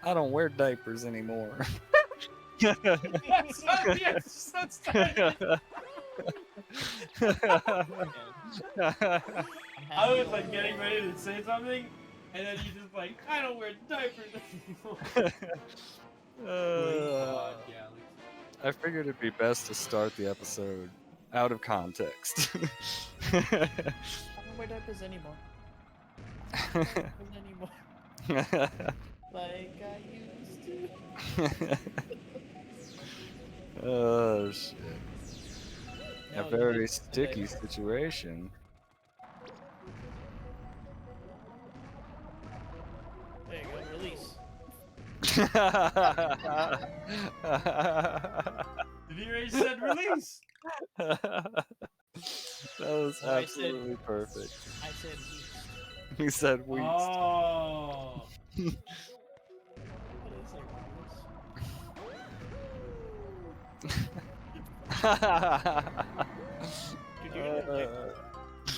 I don't wear diapers anymore. That's how the episode started. I was like getting ready to say something, and then you just like, I don't wear diapers anymore. God, Galaxy. I figured it'd be best to start the episode out of context. I don't wear diapers anymore. Anymore. Like I used to. Oh shit. No, A very the sticky diaper. situation. There you go, release. Did he already said release? That was No, I absolutely perfect. I said release. He said we. Oh. What did I say release?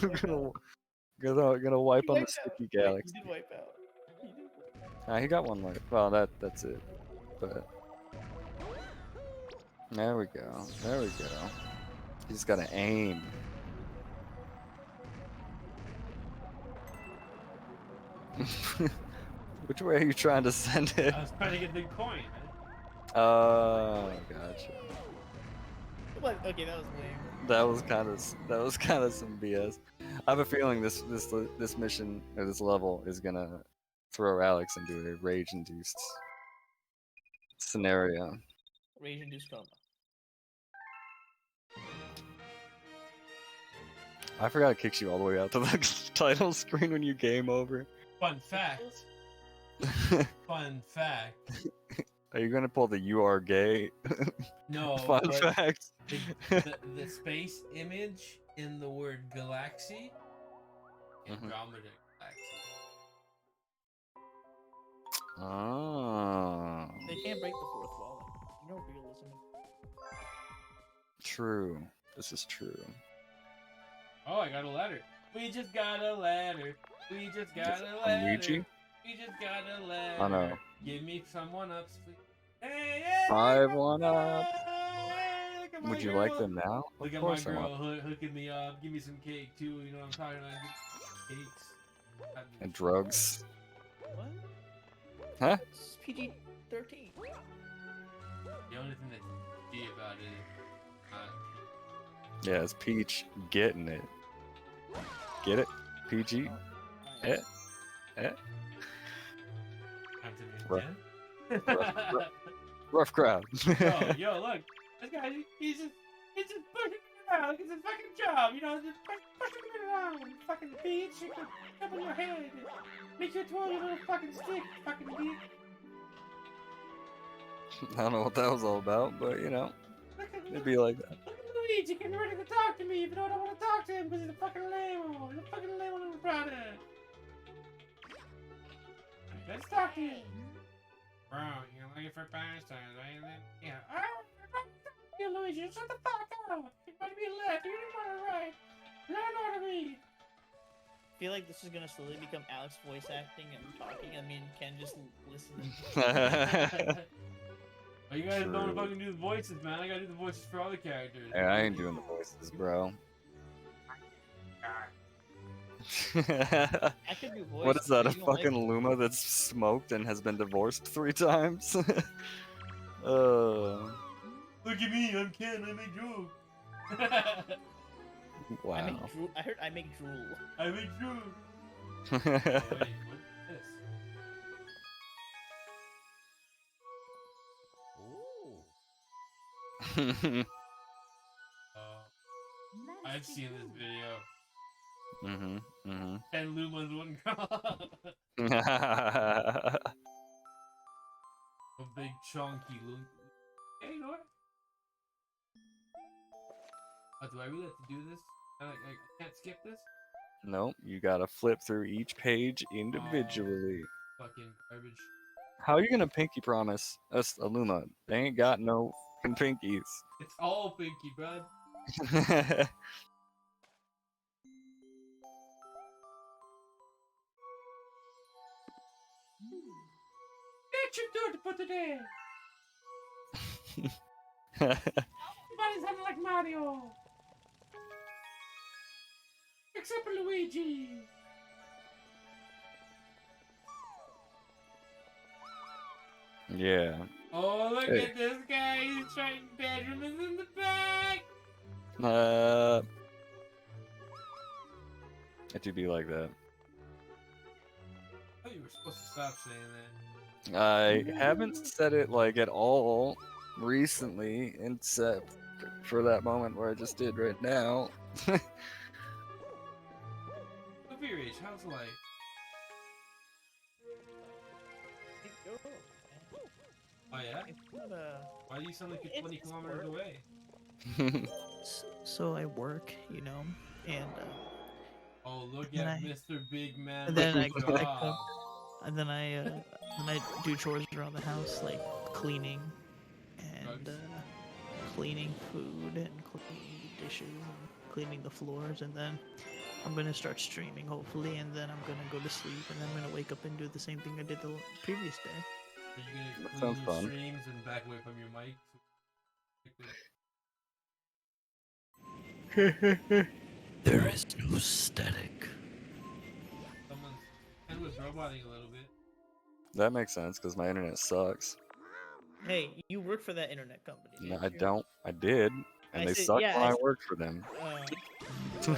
Dude, gonna wipe He on the wiped out. sticky Wait, galaxy. he did wipe out. He did. He got one life. Well, that's it. But there we go. There we go. You just gotta aim. Which way are you trying to send it? I was trying to get the coin. Oh, gotcha. What? Okay, that was lame. That was kind of some BS. I have a feeling this mission or this level is gonna throw Alex into a rage-induced scenario. Rage-induced coma. I forgot it kicks you all the way out to the title screen when you game over. Fun fact. Fun fact. Are you gonna pull the "you are gay"? No. Fun but fact. the space image in the word galaxy. Andromeda galaxy. Oh. They can't break the fourth wall. No realism. True. This is true. Oh, I got a letter. We just got a letter. We just got a From letter. Ouija? We just got a letter. I know. Give me some one-ups, please. Hey, 5 1-up. look at my Would you girl. like them now? Look Of at my course I girl want. hooking me up. Give me some cake too. You know what I'm talking about? Cakes. And drugs. What? Huh? It's PG-13. The only thing that's G about it is Yeah, it's Peach getting it. Get it? PG? Eh? Eh? time to be Rough- dead. Rough crowd. yo, look. This guy, he's just pushing me around. It's his fucking job, you know, just pushing me around. Fucking bitch, you can jump on your head. Make you twirl your little fucking stick, fucking dick. I don't know what that was all about, but you know, it'd be like that. Look at Luigi getting ready to talk to me, even though I don't want to talk to him because he's a fucking lame. He's a fucking lame little brother. Let's talk to him. Bro, you're looking for pastimes, ain't it? Yeah. You, Luigi, shut the fuck up. You want to be left, you don't want to right. Learn how to read. I feel like this is gonna slowly become Alex voice acting and talking. I mean, Ken just listen. Oh, you guys True. don't fucking do the voices, man. I gotta do the voices for all the characters. Hey, I ain't doing the voices, bro. I could do voice. What is that? A but you don't fucking like Luma that's smoked and has been divorced 3 times? Look at me, I'm Ken, I make jokes. Wow. I make drool. I heard I make drool. I make jokes. Oh, wait, what's this? I've seen this video. And Luma's one girl. A big chunky look. Hey, you know what? Oh, do I really have to do this? I can't skip this? Nope, you gotta flip through each page individually. Fucking garbage. How are you gonna pinky promise us a Luma? They ain't got no pinkies. It's all pinky, bud. what you doing for today? Everybody's hunting like Mario. Except for Luigi. Yeah. Oh, look Hey. at this guy. He's trying bedroom is in the back. It do be like that. Oh, you were supposed to stop saying that. I haven't said it like at all recently, except for that moment where I just did right now. So, VRH, how's life? It goes, man. Oh, yeah? It's not a... Why do you sound like you're It's 20 kilometers work. away? So I work, you know, and Oh, look And at I- Mr. Big Man and with then the I job. cook, and then I do chores around the house like cleaning and Drugs. cleaning food and cleaning the dishes and cleaning the floors, and then I'm gonna start streaming hopefully, and then I'm gonna go to sleep, and then I'm gonna wake up and do the same thing I did the previous day. Are you gonna That clean sounds your fun. streams and back away from your mic? There is no static. Ken was roboting a little bit. That makes sense because my internet sucks. Hey, you work for that internet company. No, didn't I you? don't. I did, and I they said- sucked yeah, when I I said- worked for them. Don't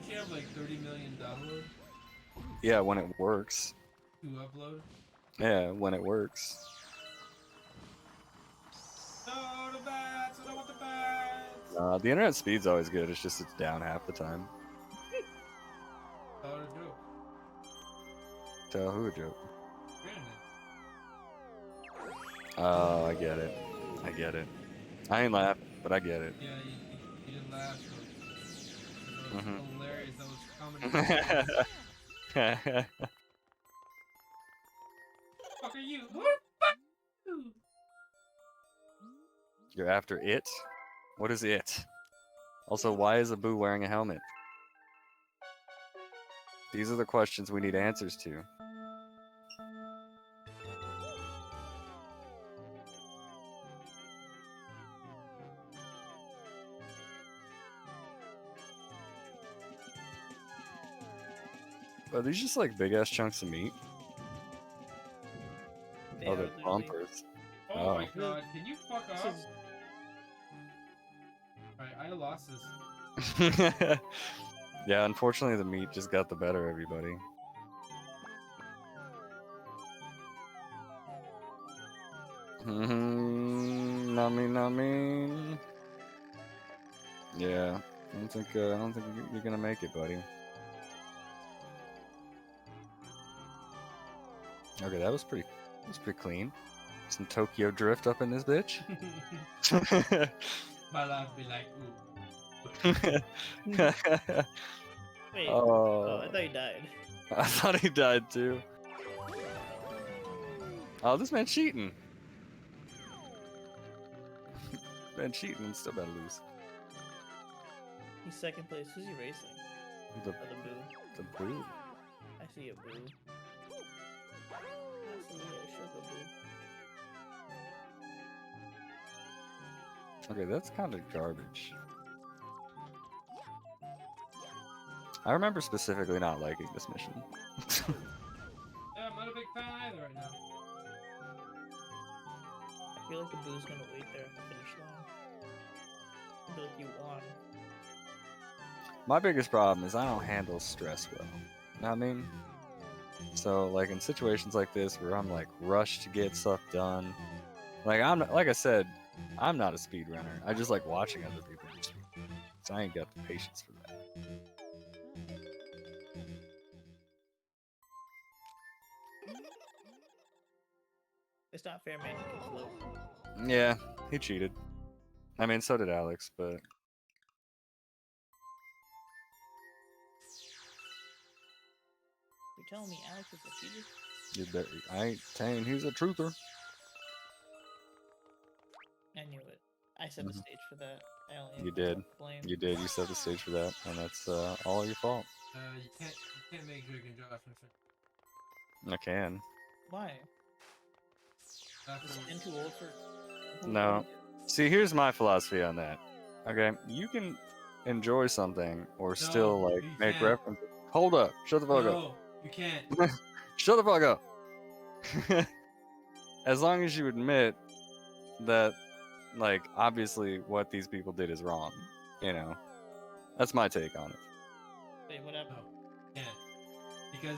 you have like 30 million downloads Yeah, when it works. to upload? Yeah, when it works. No, the bats! I don't want the bats! The internet speed's always good. It's just it's down half the time. Tell her a joke. Tell who a joke. Brandon. Oh, I get it. I get it. I ain't laughing, but I get it. Yeah, you didn't laugh, so it was Mhm. hilarious. That was comedy. Fuck are you? Who the fuck are you? You're after it? What is it? Also, why is Abu wearing a helmet? These are the questions we need answers to. Are these just like big ass chunks of meat? They Oh, are they're literally- bumpers. Oh my Oh. god, can you fuck This off? is- Alright, I lost this. Yeah, unfortunately the meat just got the better of everybody. Nummy. Yeah, I don't think you're gonna make it, buddy. Okay, that was pretty clean. Some Tokyo drift up in this bitch. My life be like, ooh. Wait. Oh, Oh, I thought you died. I thought he died too. Oh, this man's cheating. Man cheating and still gotta lose. He's second place. Who's he racing? The Oh, the boo. boo. I see a boo. I see a sugar boo. Okay, that's kind of garbage. I remember specifically not liking this mission. Yeah, I'm not a big fan either right now. I feel like the boo's gonna wait there at the finish line. I feel like you won. My biggest problem is I don't handle stress well. You know what I mean? So, like in situations like this where I'm like rushed to get stuff done, like like I said, I'm not a speedrunner. I just like watching other people do speed. So I ain't got the patience for that. It's not fair, man. You can float. Yeah, he cheated. I mean, so did Alex, but You're telling me Alex is a cheater? I ain't saying he's a truther. I knew it. I set the Mhm. stage for that. I only You did. blame. You did. You set the stage for that, and that's all your fault. You can't make Drake and Josh and shit. I can. Why? And too old for. No. See, here's my philosophy on that. Okay, you can enjoy something or still like you make can't. references. Hold up! Shut the fuck up! No, you can't. Shut the fuck up! As long as you admit that, like, obviously what these people did is wrong, you know. That's my take on it. Wait, what happened? No, can't. Because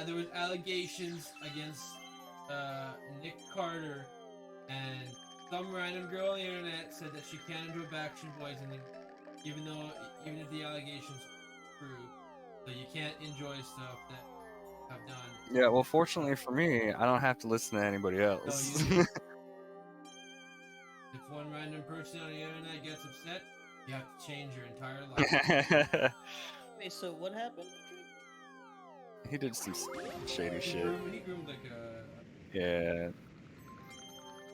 there was allegations against Nick Carter, and some random girl on the internet said that she can't do a Backstreet Boys, and even if the allegations are true, so you can't enjoy stuff that I've done. Yeah, well, fortunately for me, I don't have to listen to anybody No, else. if one random person on the internet gets upset, you have to change your entire life. Wait, so what happened? He did some shady shit. He groomed like a. Yeah.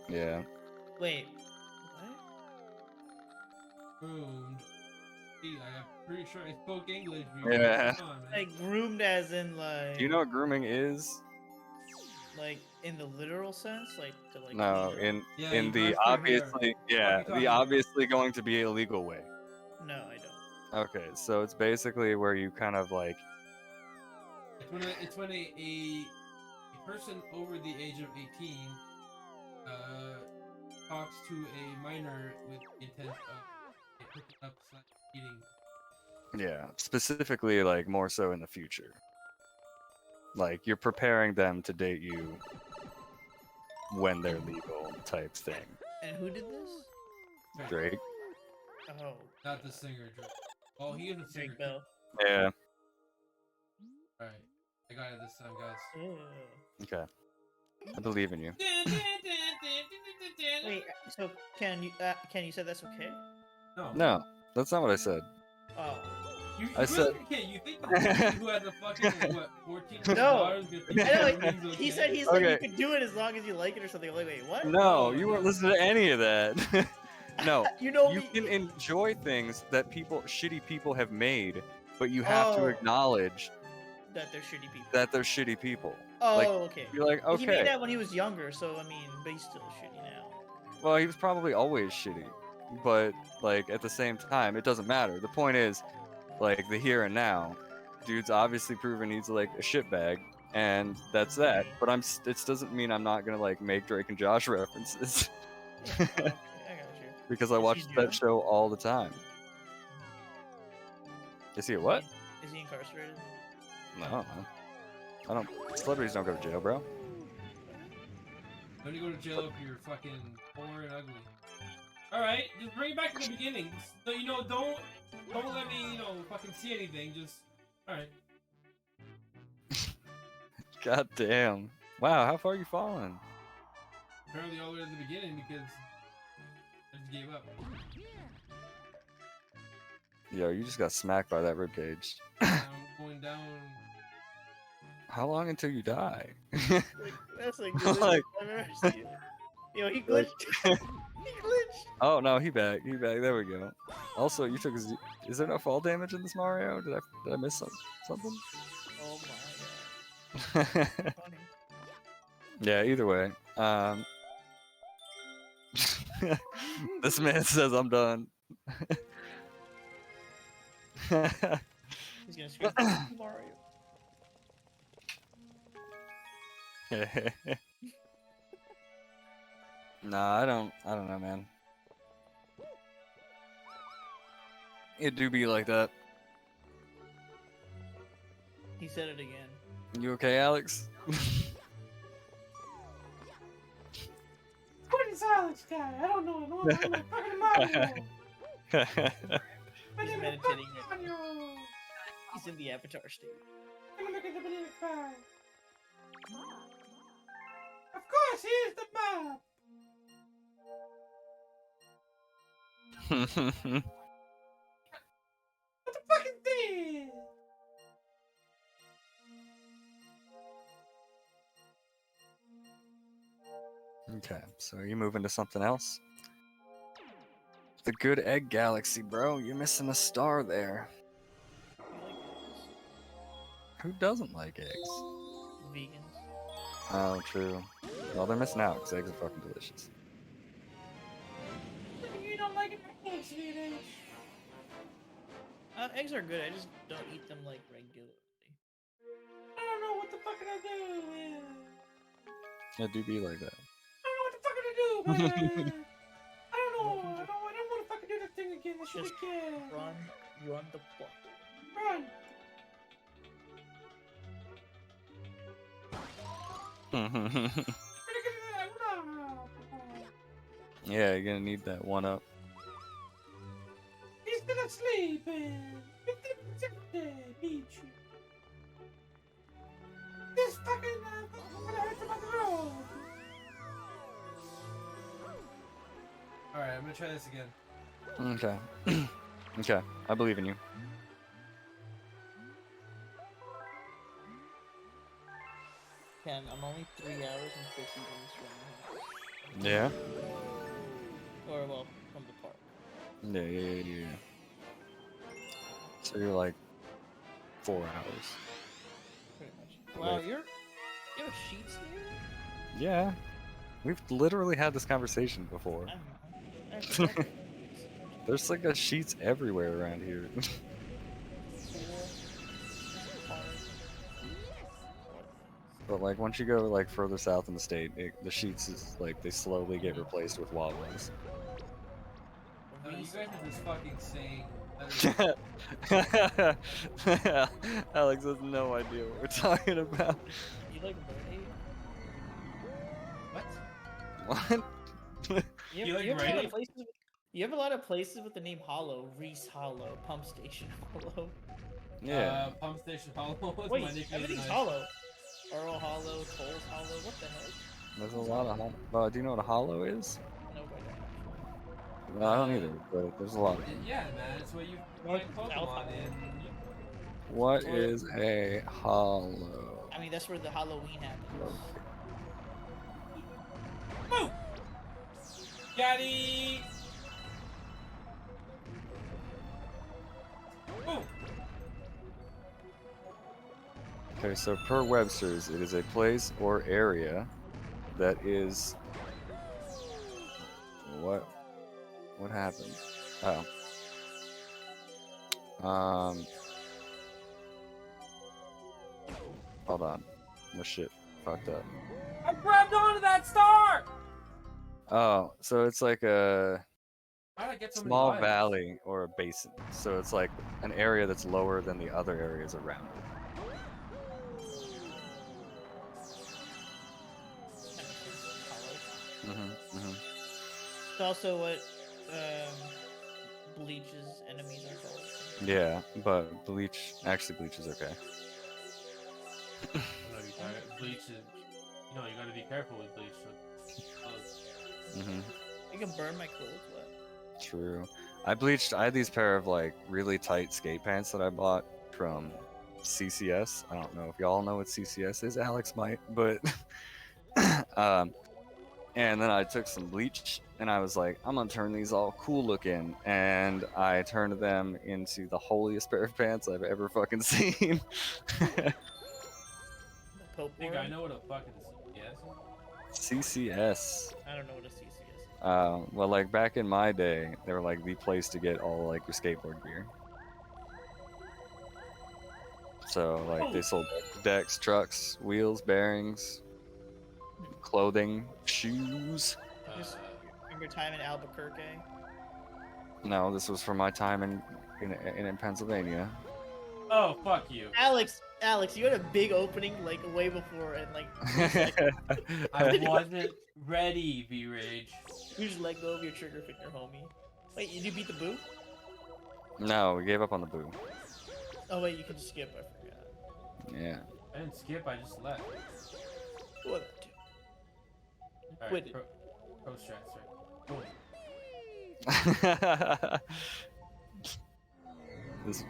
Yeah. Wait, what? Groomed. I'm pretty sure I spoke English. Before. Yeah. Come on, man. Like groomed as in like. Do you know what grooming is? Like in the literal sense, like to like. No, clean up? Yeah, in you the brushed your hair. obviously, yeah, What are you the talking about? obviously going to be illegal way. No, I don't. Okay, so it's basically where you kind of like, It's when a person over the age of 18 talks to a minor with the intent of hooking up / eating. yeah, specifically like more so in the future. Like you're preparing them to date you when they're legal type thing. And who did this? Drake. Oh, Not the singer, Drake. Oh, he is a singer. Drake Bell. Yeah. Right. I got it this time, guys. Ugh. Okay. I believe in you. Wait, so Ken, you said that's okay? No. No, that's not what I said. Oh. You I really said- can't. You think the person who has a fucking, what, 14 No. daughters gonna think I know, everything's okay? he said he's like, Okay. you can do it as long as you like it or something. I'm like, wait, what? No, No, you no. weren't listening to any of that. No, You know you me. can enjoy things that shitty people have made, but you have to Oh. acknowledge That they're shitty people. that they're shitty people. Oh, like, okay. You're like, But he made okay, that when he was younger, so I mean, but he's still shitty now. well, he was probably always shitty, but like at the same time, it doesn't matter. The point is, like the here and now, dude's obviously proven he's like a shitbag, and that's that. But it doesn't mean I'm not gonna like make Drake and Josh references Yeah, okay, I got you. because I Is watch he that jail? show all the time. Is he a what? Is he incarcerated? No, I don't. Celebrities don't go to jail, bro. When you go to jail if you're fucking poor and ugly. Alright, just bring it back to the beginning. So, don't let me, fucking see anything. Just, alright. God damn. Wow, how far you fallen? Apparently all the way to the beginning because I just gave up. Yo, you just got smacked by that ribcage. I'm going down. How long until you die? That's like good. Like- I've ever seen. Yo, he glitched. he glitched. Oh no, he back. He back. There we go. Also, you took. Is there no fall damage in this Mario? Did I miss something? Oh my god. Funny. Yeah. Either way, this man says I'm done. He's gonna scream Mario. Nah, I don't know, man. It do be like that. He said it again. You okay, Alex? What is Alex guy? I don't know. I'm like fucking Mario. My He's name is meditating. Mario. He's in the Avatar state. I'm gonna look at the banana cry. Of course, here's the map. What the fuck is this? Okay, so are you moving to something else? The Good Egg Galaxy, bro. You're missing a star there. You like eggs? Who doesn't like eggs? Vegans. Oh, true. Well, they're missing out because eggs are fucking delicious. You don't like eggs, Village. Eggs are good. I just don't eat them like regularly. I don't know what the fuck I do, man. It do be like that. I don't know what the fuck I do, man. I don't know. I don't want to fucking do that thing again. This shit Just again. run the plot. Run. Yeah, you're gonna need that one up. He's still asleep. 50% beach. This fucking gonna hurt him on the road. Alright, I'm gonna try this again. Okay. Okay, I believe in you. Ken, I'm only 3 hours and 50 minutes from my house. Yeah? Or, well, from the park. Yeah. So you're like 4 hours. Pretty much. Wow, Wait. you have sheets here? Yeah. We've literally had this conversation before. I don't know. There's like a sheets everywhere around here. But like once you go like further south in the state, the sheets is like they slowly get replaced with Wawas. No, you guys are just fucking saying. Alex has no idea what we're talking about. You like birdie? What? What? You like have a lot birdie? of places you have a lot of places with the name Hollow. Reese Hollow. Pump Station Hollow. Yeah. Pump Station Hollow was Wait, my nickname. everything's Hollow. Earl Hollow, Tolls Hollow. What the heck? There's a lot of do you know what a hollow is? No, but I don't. No, I don't either, but there's a lot. Yeah, man, it's what you North find and South Pokemon in. What is a hollow? I mean, that's where the Halloween happens. Move! Gaddy! Move! Okay, so per Webster's, it is a place or area that is. What happened? Oh. Hold on. My shit fucked up. I grabbed onto that star! Oh, so it's like a How did I get so many small lives? valley or a basin. So it's like an area that's lower than the other areas around it. It's also what Bleach's enemies are called. Yeah, but bleach is okay. Bleach is, you know, you gotta be careful with bleach. I can burn my clothes wet. True. I had these pair of like really tight skate pants that I bought from CCS. I don't know if y'all know what CCS is. Alex might, but and then I took some bleach and I was like, I'm gonna turn these all cool looking, and I turned them into the holiest pair of pants I've ever fucking seen. I think I know what a fucking CCS. I don't know what a CC is. Well, like back in my day, they were like the place to get all like your skateboard gear. So like they sold decks, trucks, wheels, bearings, clothing, shoes. Just from your time in Albuquerque. No, this was from my time in Pennsylvania. Oh, fuck you. Alex, you had a big opening like way before, and like I wasn't ready, V-Rage. you just let go of your trigger finger, homie. Wait, did you beat the boo? No, we gave up on the boo. Oh wait, you can just skip. I forgot. Yeah. I didn't skip, I just left. What? Alright, Quit. pro strats, right? Boom. This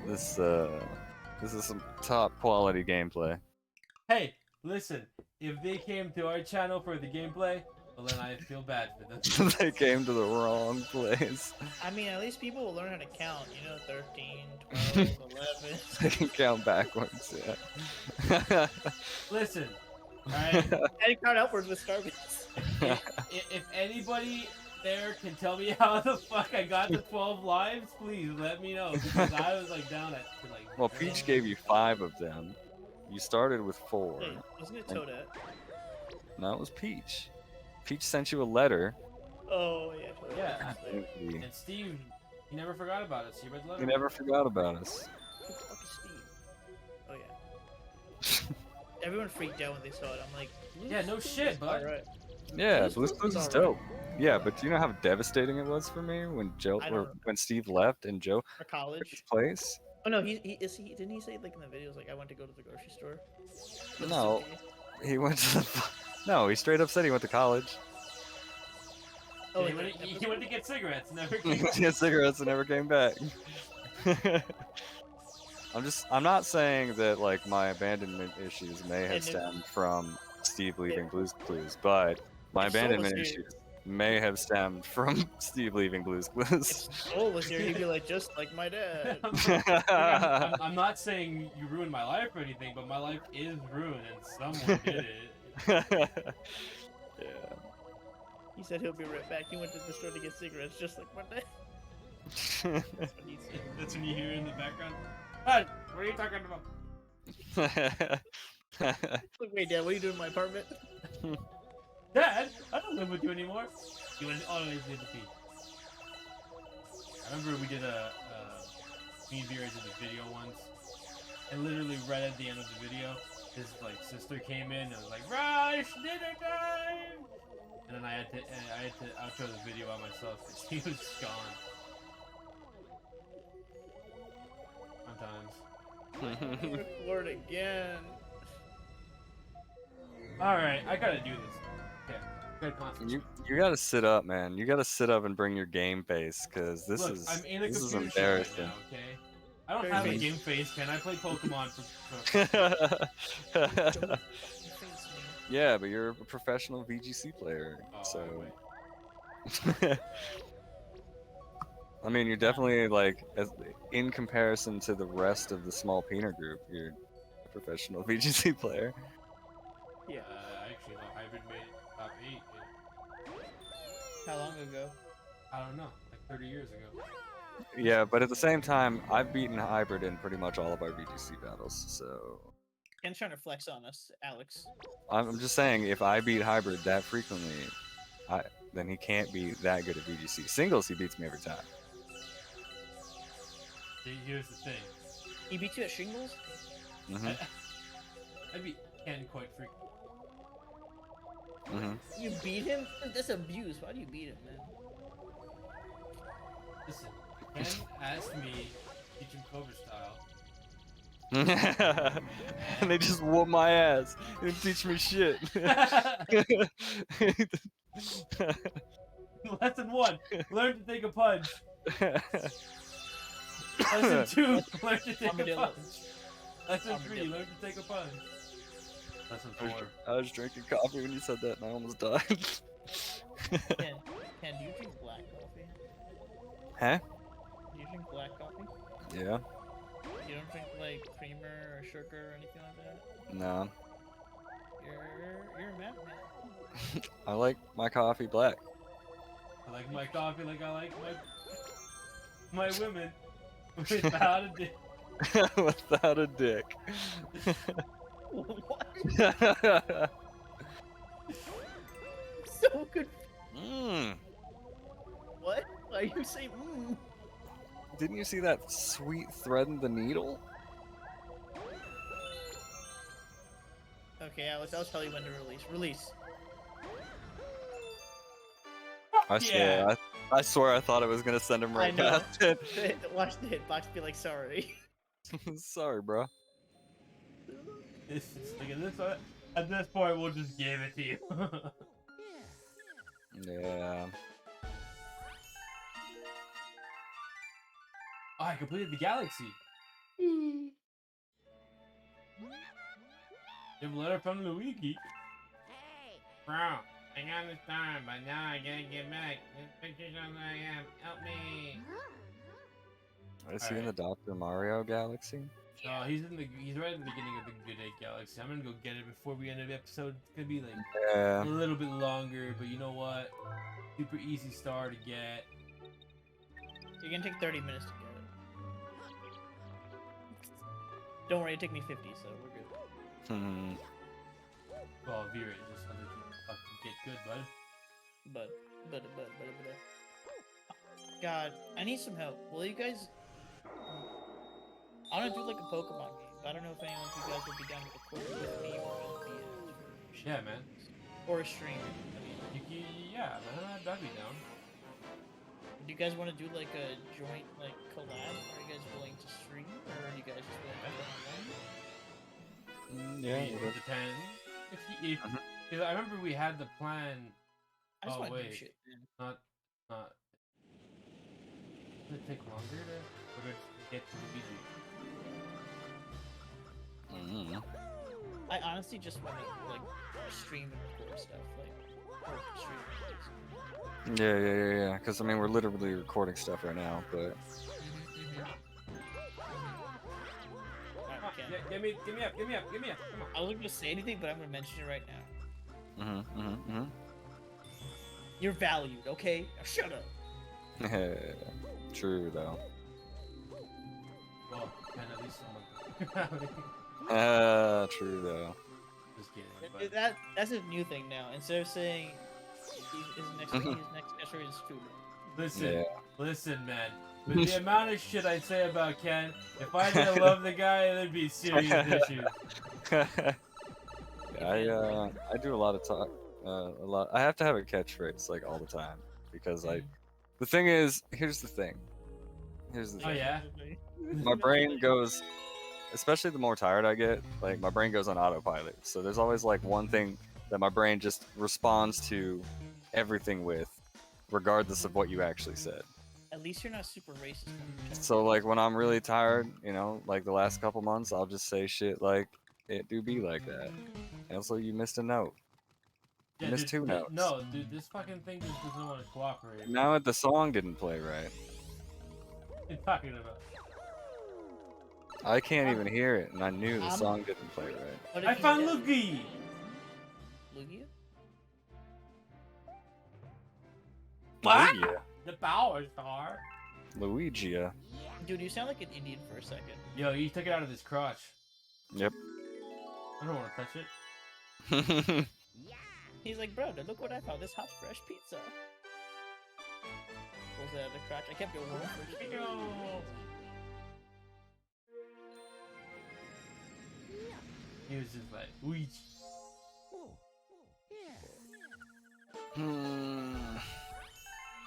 is some top quality gameplay. Hey, listen, if they came to our channel for the gameplay, well then I feel bad for them. They came to the wrong place. I mean, at least people will learn how to count. You know, 13, 12, 11. They can count backwards, yeah. Listen, Alright? Heading count upwards with Starbucks. If anybody there can tell me how the fuck I got to 12 lives, please let me know. Because I was like down at like. Well, Peach gave you 5 of them. You started with 4. Wait, wasn't it And- Toadette? No, it was Peach. Peach sent you a letter. Oh, yeah. Toadette Yeah. was there. And Steve, he never forgot about us. He read the letter. You never forgot about us. Who the fuck is Steve? Oh, yeah. Everyone freaked out when they saw it. I'm like, Yeah, no shit, bud. Alright. Yeah, Blue's Blue's Clues is is alright. dope. Yeah, but do you know how devastating it was for me when I don't- when Steve left and Joe For took his college. place? Oh, no, didn't he say, like, in the videos, like, I went to go to the grocery store? With a No. suitcase? He went to the. No, he straight up said he went to college. Oh, he, in went, the he episode? went to get cigarettes. Never He came went to get cigarettes and never came back. I'm not saying that like my abandonment issues may have And it- stemmed from Steve leaving Blue's Clues, but my If Soul abandonment was here- issues may have stemmed from Steve leaving Blue's If Clues. Soul was here, he'd be like, just like my dad. I'm not saying you ruined my life or anything, but my life is ruined and someone did it. Yeah. He said he'll be right back. He went to the store to get cigarettes, just like my dad. That's what he said. That's when you hear in the background. What? What are you talking about? Like, wait, Dad, what are you doing in my apartment? Dad, I don't live with you anymore. You always did the pee. I remember we did me and Vera did a video once, and literally right at the end of the video, his like sister came in and was like, "Rush, dinner time!" And then I had to outro the video by myself because he was gone. Sometimes. Record again. Alright, I gotta do this. Okay, gotta concentrate. you gotta sit up, man. You gotta sit up and bring your game face, cause this Look, is I'm in a this is computer show right embarrassing. now, okay? I don't have a Very game face, can I play Pokemon for Yeah, but you're a professional VGC player, Oh, so. wait. I mean, you're definitely like, in comparison to the rest of the small Peener group, you're a professional VGC player. Yeah. I actually know Hybrid made it top 8 How long ago? I don't know, like 30 years ago. Yeah, but at the same time, I've beaten Hybrid in pretty much all of our VGC battles, so. Ken's trying to flex on us, Alex. I'm just saying, if I beat Hybrid that frequently, then he can't be that good at VGC. Singles, he beats me every time. See, here's the thing. He beat you at shingles? Mm-hmm. I beat Ken quite frequently. Mm-hmm. You beat him? That's abuse. Why do you beat him, man? Listen, Ken asked me to teach him Cobra style. And they just whoop my ass. They didn't teach me shit. Lesson 1, learn to take a punch. Lesson 2, learn to take a Armadillo. punch. Lesson 3, Armadillo. learn to take a punch. Lesson 4. I was drinking coffee when you said that and I almost died. Ken, do you drink black coffee? Huh? Do you drink black coffee? Yeah. You don't drink like creamer or sugar or anything like that? No. You're a madman. I like my coffee black. I like my coffee like I like my women without a dick. Without a dick. What? So good. Mm. What? Why you say mmm? Didn't you see that sweet thread in the needle? Okay, Alex, I'll tell you when to release. Release. I swear, I swear I thought I was gonna send him right I know. past it. Watch the hitbox be like, sorry. Sorry, bro. This is like at this point we'll just give it to you. Yeah. Oh, I completed the galaxy. Hmm. You have a letter from Luigi. Hey. Bro, I got this time, but now I gotta get back. This picture's on where I am. Help me. Is he in the Dr. Mario galaxy? No, he's right in the beginning of the Good Day Galaxy. I'm gonna go get it before we end the episode. It's gonna be like Yeah. a little bit longer, but you know what? Super easy star to get. You're gonna take 30 minutes to get it. Don't worry, it took me 50, so we're good. Hmm. Well, V-Ray just wanted to fucking get good, bud. But. God, I need some help. Will you guys? I want to do like a Pokemon game, but I don't know if anyone of you guys would be down to record with me or be Yeah, man. or a stream. I mean, Yeah, man, that'd be down. do you guys want to do like a joint like collab? Are you guys willing to stream, or are you guys just willing to play online? Yeah. It depends. If Mhm. because I remember we had the plan. I just Oh want to do wait, shit, man. not. Does it take longer to get to Luigi? Mhm. I honestly just want to like stream and record stuff, like or stream. Yeah. Because I mean, we're literally recording stuff right now, but Alright, Ken. Give me up! Come on! I wasn't gonna say anything, but I'm gonna mention it right now. You're valued, okay? Now shut up. True though. Well, can at least someone. True though. Just kidding. But That's a new thing now. Instead of saying his next catchphrase is true. listen, man. With the amount of shit I say about Ken, if I didn't love the guy, there'd be serious issues. Yeah, I do a lot of talk. A lot. I have to have a catchphrase like all the time because the thing is, here's the thing. Oh yeah. My brain goes, especially the more tired I get, like my brain goes on autopilot. So there's always like one thing that my brain just responds to everything with, regardless of what you actually said. At least you're not super racist. So like when I'm really tired, you know, like the last couple months, I'll just say shit like, "It do be like that." And also, you missed a note. You missed two notes. No, dude, this fucking thing just doesn't want to cooperate. Now the song didn't play right. What are you talking about? I can't even hear it, and I knew the song didn't play right. I found Luigi! Lugia? What? Lugia. The power star. Luigia. Dude, you sound like an Indian for a second. Yo, you took it out of his crotch. Yep. I don't want to touch it. He's like, bro, look what I found. This hot, fresh pizza. Pulls it out of the crotch. I kept it warm for you. He was just like, Luigi.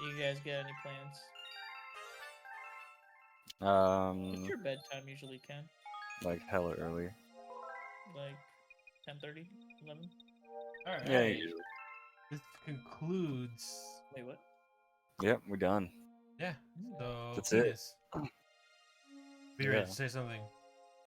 You guys got any plans? What's your bedtime usually, Ken? Like hella early. Like 10:30, 11? Alright. Yeah, usually. This concludes. Wait, what? Yep, we're done. Yeah. So That's it it. is. Be ready to say something.